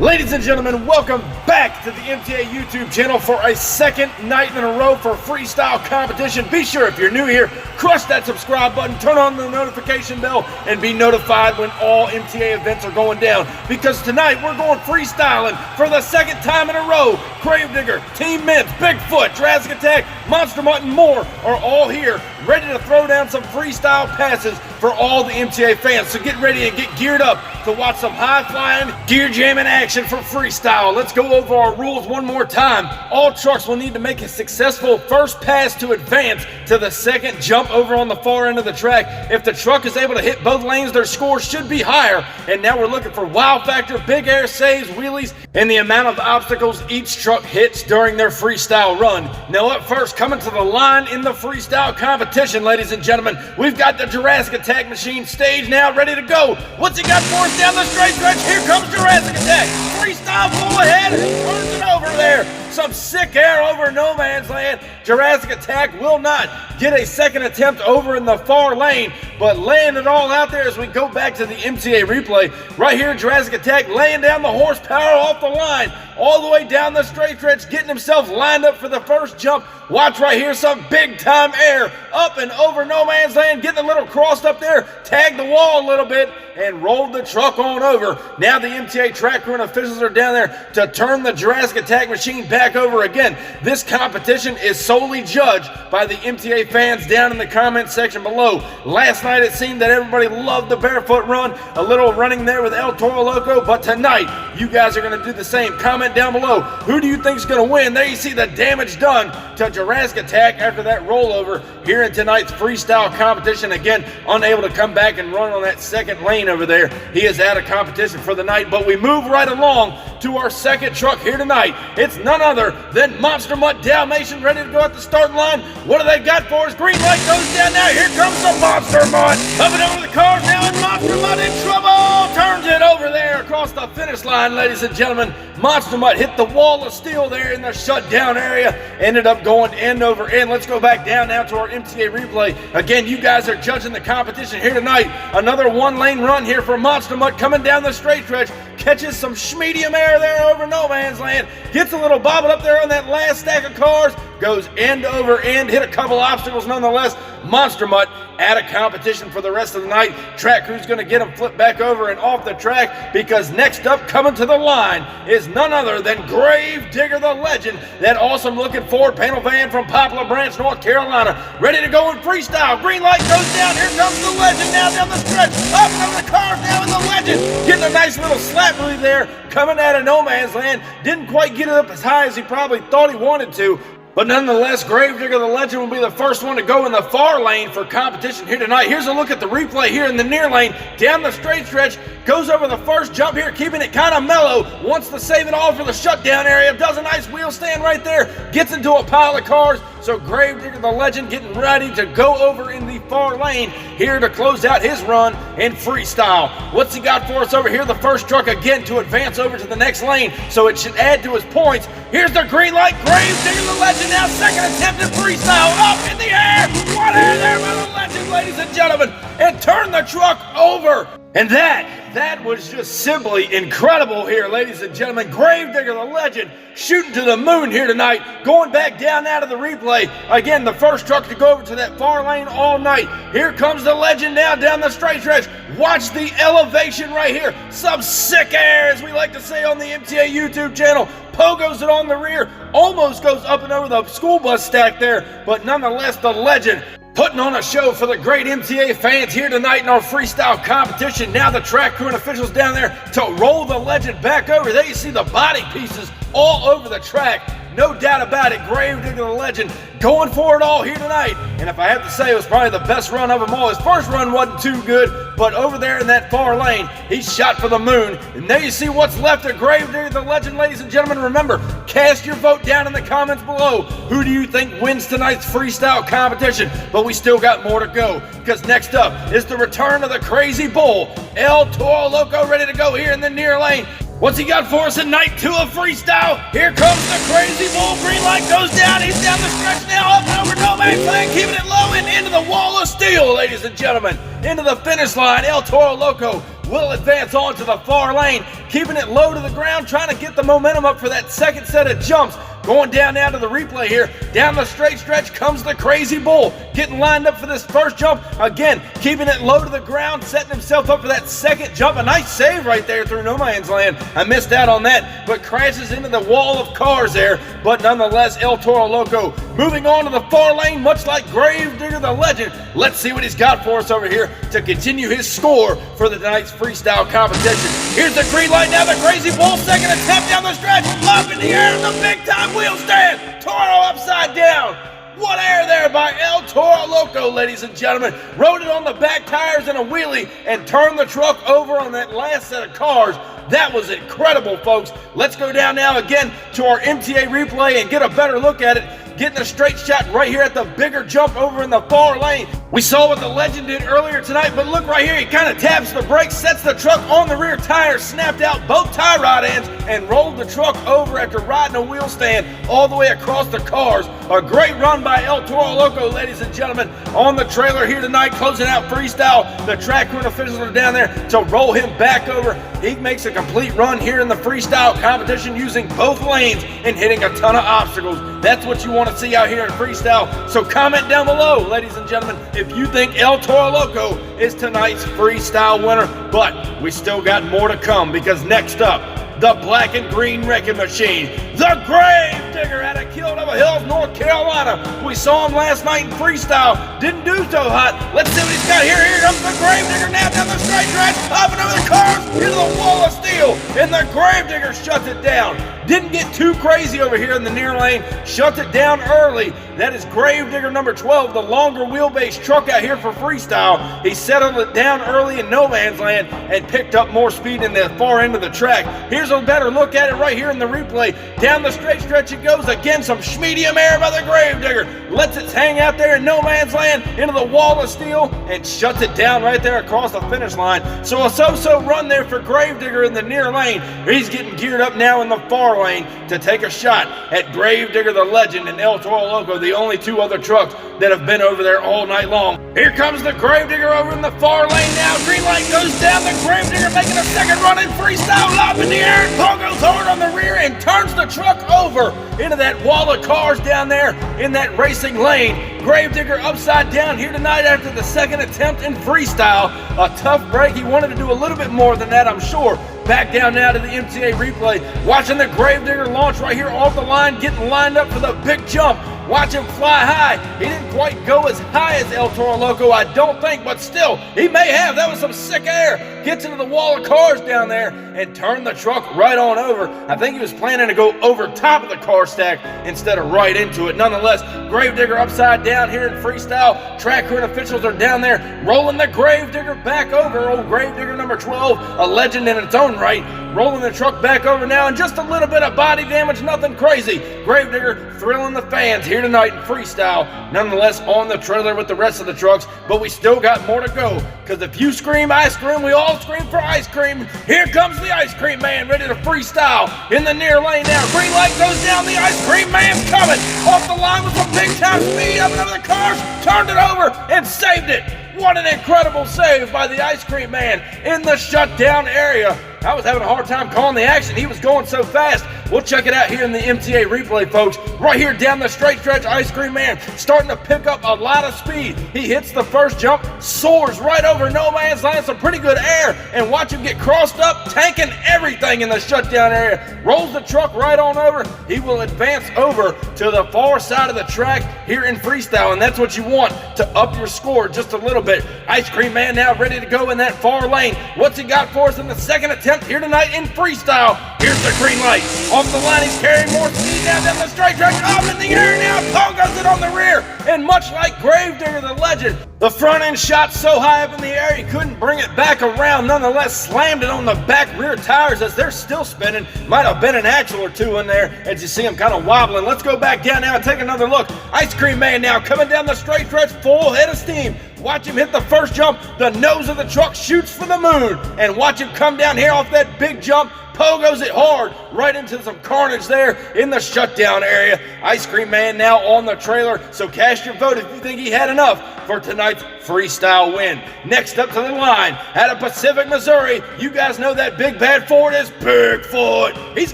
Ladies and gentlemen, welcome back to the MTA YouTube channel for a second night in a row for freestyle competition. Be sure, if you're new here, crush that subscribe button, turn on the notification bell, and be notified when all MTA events are going down. Because tonight we're going freestyling for the second time in a row. Gravedigger, Team Meents, Bigfoot, Jurassic Attack, Monster Mutt, and more are all here, ready to throw down some freestyle passes for all the MTA fans. So get ready and get geared up to watch some high-flying, gear-jamming action for freestyle. Let's go over our rules one more time. All trucks will need to make a successful first pass to advance to the second jump over on the far end of the track. If the truck is able to hit both lanes, their score should be higher. And now we're looking for wow factor, big air saves, wheelies, and the amount of obstacles each truck hits during their freestyle run. Now up first, coming to the line in the freestyle competition, ladies and gentlemen, we've got the Jurassic Attack machine stage now, ready to go. What's he got for us down the straight stretch? Here comes Jurassic Attack. Freestyle full ahead, and he turns it over there. Some sick air over no man's land. Jurassic Attack will not get a second attempt over in the far lane, but laying it all out there as we go back to the MTA replay. Right here, Jurassic Attack laying down the horsepower off the line, all the way down the straight stretch, getting himself lined up for the first jump. Watch right here, some big time air up and over no man's land, getting a little crossed up there, tagged the wall a little bit, and rolled the truck on over. Now the MTA track crew and officials are down there to turn the Jurassic Attack machine back over again. This competition is solely judged by the MTA fans down in the comment section below. Last night it seemed that everybody loved the barefoot run, a little running there with Toro Loco, but tonight you guys are going to do the same. Comment down below, who do you think is going to win? There you see the damage done to Jurassic Attack after that rollover here in tonight's freestyle competition. Again, unable to come back and run on that second lane over there. He is out of competition for the night, but we move right along to our second truck here tonight. It's none other than Monster Mutt Dalmatian, ready to go at the starting line. What do they got for us? Green light goes down now. Here comes the Monster Mutt. Up and over the cars now, and Monster Mutt in trouble. Turns it over there across the finish line, ladies and gentlemen. Monster Mutt hit the wall of steel there in the shutdown area. Ended up going end over end. Let's go back down now to our MTA replay. Again, you guys are judging the competition here tonight. Another one-lane run here for Monster Mutt coming down the straight stretch. Catches some medium air there over no man's land. Gets a little bobble up there on that last stack of cars. Goes end over end. Hit a couple obstacles nonetheless. Monster Mutt out of competition for the rest of the night. Track crew's going to get him flipped back over and off the track, because next up coming to the line is none other than Gravedigger the legend. That awesome looking Ford panel van from Poplar Branch, North Carolina. Ready to go in freestyle. Green light goes down. Here comes the legend now down the stretch. Up and over the cars now, and the legend getting a nice little slap move there coming out of no man's land. Didn't quite get it up as high as he probably thought he wanted to. But nonetheless, Gravedigger the legend will be the first one to go in the far lane for competition here tonight. Here's a look at the replay here in the near lane. Down the straight stretch, goes over the first jump here, keeping it kind of mellow. Wants to save it all for the shutdown area. Does a nice wheel stand right there. Gets into a pile of cars. So Gravedigger the legend getting ready to go over in the far lane here to close out his run in freestyle. What's he got for us over here? The first truck again to advance over to the next lane, so it should add to his points. Here's the green light. Gravedigger the legend now, second attempt at freestyle. Up in the air. One air there by the legend, ladies and gentlemen, and turn the truck over. And that was just simply incredible here, ladies and gentlemen. Gravedigger the legend shooting to the moon here tonight. Going back down out of the replay. Again, the first truck to go over to that far lane all night. Here comes the legend now down the straight stretch. Watch the elevation right here. Some sick air, as we like to say on the MTA YouTube channel. Pogos it on the rear. Almost goes up and over the school bus stack there. But nonetheless, the legend putting on a show for the great MTA fans here tonight in our freestyle competition. Now the track crew and officials down there to roll the legend back over. There you see the body pieces all over the track. No doubt about it, Gravedigger the legend going for it all here tonight. And if I have to say, it was probably the best run of them all. His first run wasn't too good, but over there in that far lane, he shot for the moon. And there you see what's left of Gravedigger the legend, ladies and gentlemen. Remember, cast your vote down in the comments below. Who do you think wins tonight's freestyle competition? But we still got more to go, because next up is the return of the crazy bull, Toro Loco, ready to go here in the near lane. What's he got for us in night 2 of freestyle? Here comes the crazy bull. Green light goes down. He's down the stretch now, up and over no man's land, keeping it low and into the wall of steel, ladies and gentlemen. Into the finish line. Toro Loco will advance on to the far lane. keeping it low to the ground, trying to get the momentum up for that second set of jumps. Going down now to the replay here. Down the straight stretch comes the Crazy Bull. Getting lined up for this first jump. Again, keeping it low to the ground, setting himself up for that second jump. A nice save right there through no man's land. I missed out on that, but crashes into the wall of cars there. But nonetheless, El Toro Loco moving on to the far lane, much like Gravedigger the legend. Let's see what he's got for us over here to continue his score for the tonight's freestyle competition. Here's the green light now. The Crazy Bull, second attempt down the stretch. Up in the air, the big time wheel stand. Toro upside down. What air there by El Toro Loco, ladies and gentlemen. Rode it on the back tires in a wheelie and turned the truck over on that last set of cars. That was incredible, folks. Let's go down now again to our MTA replay and get a better look at it. Getting a straight shot right here at the bigger jump over in the far lane. We saw what the legend did earlier tonight, but look right here. He kind of taps the brakes, sets the truck on the rear tire, snapped out both tie rod ends, and rolled the truck over after riding a wheel stand all the way across the cars. A great run by El Toro Loco, ladies and gentlemen, on the trailer here tonight, closing out freestyle. The track crew and officials are down there to roll him back over. He makes a complete run here in the freestyle competition using both lanes and hitting a ton of obstacles. That's what you want to see out here in freestyle. So comment down below, ladies and gentlemen, if you think El Toro Loco is tonight's freestyle winner. But we still got more to come, because next up, the black and green wrecking machine, the Gravedigger, out of Kildover Hills, North Carolina. We saw him last night in freestyle. Didn't do so hot. Let's see what he's got here. Here comes the Gravedigger now down the straight stretch, up and over the cars, into the wall of steel, and the Gravedigger shuts it down. Didn't get too crazy over here in the near lane. Shuts it down early. That is Gravedigger number 12, the longer wheelbase truck out here for freestyle. He settled it down early in no man's land and picked up more speed in the far end of the track. Here's a better look at it right here in the replay. Down the straight stretch it goes. Again, some medium air by the Gravedigger. Lets it hang out there in no man's land into the wall of steel and shuts it down right there across the finish line. So a so-so run there for Gravedigger in the near lane. He's getting geared up now in the far lane to take a shot at Gravedigger the legend and El Toro Loco, the only two other trucks that have been over there all night long. Here comes the Gravedigger over in the far lane now. Green light goes down. The Gravedigger making a second run in freestyle, up in the air. Pogo's hard on the rear and turns the truck over into that wall of cars down there in that racing lane. Gravedigger upside down here tonight after the second attempt in freestyle. A tough break. He wanted to do a little bit more than that, I'm sure. Back down now to the MTA replay. Watching the Gravedigger launch right here off the line, getting lined up for the big jump. Watch him fly high. He didn't quite go as high as El Toro Loco, I don't think, but still, he may have. That was some sick air. Gets into the wall of cars down there and turned the truck right on over. I think he was planning to go over top of the car stack instead of right into it. Nonetheless, Gravedigger upside down here in freestyle. Track crew and officials are down there rolling the Gravedigger back over. Old Gravedigger number 12, a legend in its own right. Rolling the truck back over now, and just a little bit of body damage, nothing crazy. Gravedigger thrilling the fans here tonight in freestyle. Nonetheless, on the trailer with the rest of the trucks, but we still got more to go. Because if you scream ice cream, we all scream for ice cream. Here comes the ice cream man, ready to freestyle in the near lane now. Green light goes down, the ice cream man's coming. Off the line with some big time speed, up and over the cars, turned it over and saved it. What an incredible save by the ice cream man in the shutdown area. I was having a hard time calling the action. He was going so fast. We'll check it out here in the MTA replay, folks. Right here down the straight stretch, Ice Cream Man starting to pick up a lot of speed. He hits the first jump, soars right over no man's land, some pretty good air, and watch him get crossed up, tanking everything in the shutdown area. Rolls the truck right on over. He will advance over to the far side of the track here in freestyle, and that's what you want to up your score just a little bit. Ice Cream Man now ready to go in that far lane. What's he got for us in the second attempt here tonight in freestyle? Here's the green light. Off the line, he's carrying more speed down the straight track, up in the air now. Pogo's it on the rear, and much like Gravedigger the legend, the front end shot so high up in the air he couldn't bring it back around. Nonetheless, slammed it on the back rear tires as they're still spinning. Might have been an axle or two in there as you see him kind of wobbling. Let's go back down now and take another look. Ice Cream Man now coming down the straight stretch, full head of steam. Watch him hit the first jump. The nose of the truck shoots for the moon, and watch him come down here off that big jump. Pogo's it hard right into some carnage there in the shutdown area. Ice Cream Man now on the trailer, so cast your vote if you think he had enough for tonight's freestyle win. Next up to the line, out of Pacific, Missouri, you guys know that big bad Ford is Bigfoot. He's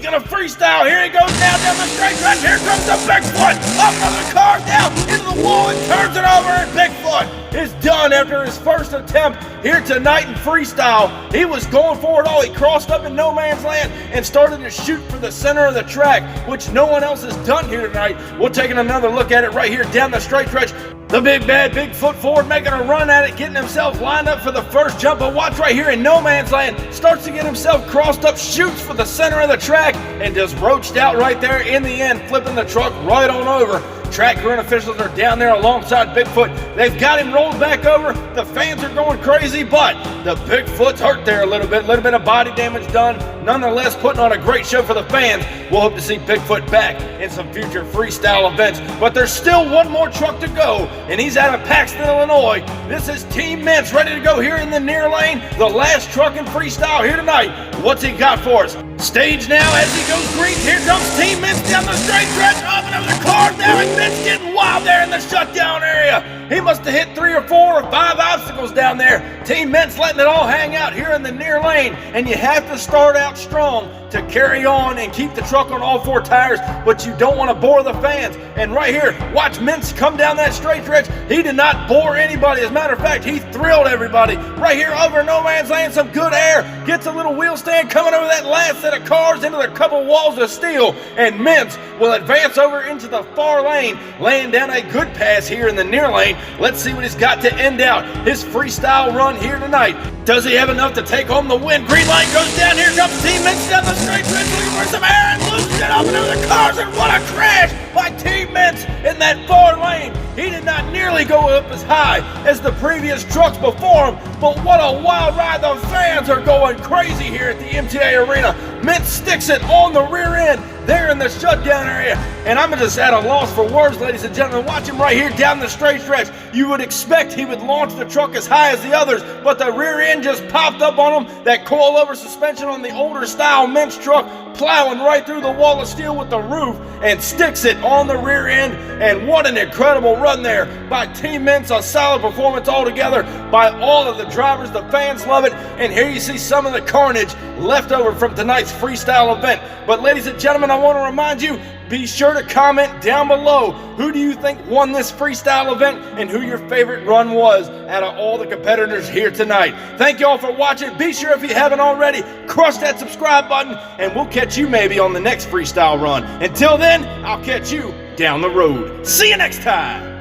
gonna freestyle. Here he goes down the straight track. Here comes the Bigfoot. Up on the car, down into the wall, and turns it over, and Bigfoot is done after his first attempt here tonight in freestyle. He was going for it all. He crossed up in no man's land and started to shoot for the center of the track, which no one else has done here tonight. We're taking another look at it right here down the straight stretch. The big bad Bigfoot Ford making a run at it, getting himself lined up for the first jump. But watch right here in no man's land, starts to get himself crossed up, shoots for the center of the track, and just roached out right there in the end, flipping the truck right on over. Track crew and officials are down there alongside Bigfoot. They've got him rolled back over. The fans are going crazy, but the Bigfoot's hurt there a little bit of body damage done. Nonetheless, putting on a great show for the fans. We'll hope to see Bigfoot back in some future freestyle events. But there's still one more truck to go, and he's out of Paxton, Illinois. This is Team Meents ready to go here in the near lane. The last truck in freestyle here tonight. What's he got for us? Stage now as he goes green. Here comes Team Meents down the straight stretch. Up and over the car now, and Meents getting wild there in the shutdown area. He must have hit 3 or 4 or 5 obstacles down there. Team Meents letting it all hang out here in the near lane, and you have to start out strong to carry on and keep the truck on all 4 tires, but you don't want to bore the fans. And right here, watch Meents come down that straight stretch. He did not bore anybody. As a matter of fact, he thrilled everybody. Right here over no man's land, some good air. Gets a little wheel stand coming over that last set of cars into the couple walls of steel, and Meents will advance over into the far lane, laying down a good pass here in the near lane. Let's see what he's got to end out his freestyle run here tonight. Does he have enough to take home the win? Green light goes down. Here comes Team Meents down the straight stretch, looking for some air, and loses it up and over the cars, and what a crash by Team Meents in that far lane. He did not nearly go up as high as the previous trucks before him, but what a wild ride. The fans are going crazy here at the MTA Arena. Meents sticks it on the rear end there in the shutdown area, and I'm just at a loss for words, ladies and gentlemen. Watch him right here down the straight stretch. You would expect he would launch the truck as high as the others, but the rear end just popped up on him. That coil-over suspension on the older style Meents truck plowing right through the wall of steel with the roof, and sticks it on the rear end. And what an incredible run there by Team Meents. A solid performance altogether by all of the drivers. The fans love it, and here you see some of the carnage left over from tonight's freestyle event. But ladies and gentlemen, I want to remind you, be sure to comment down below, who do you think won this freestyle event and who your favorite run was out of all the competitors here tonight. Thank you all for watching. Be sure, if you haven't already, crush that subscribe button, and we'll catch you maybe on the next freestyle run. Until then, I'll catch you down the road. See you next time.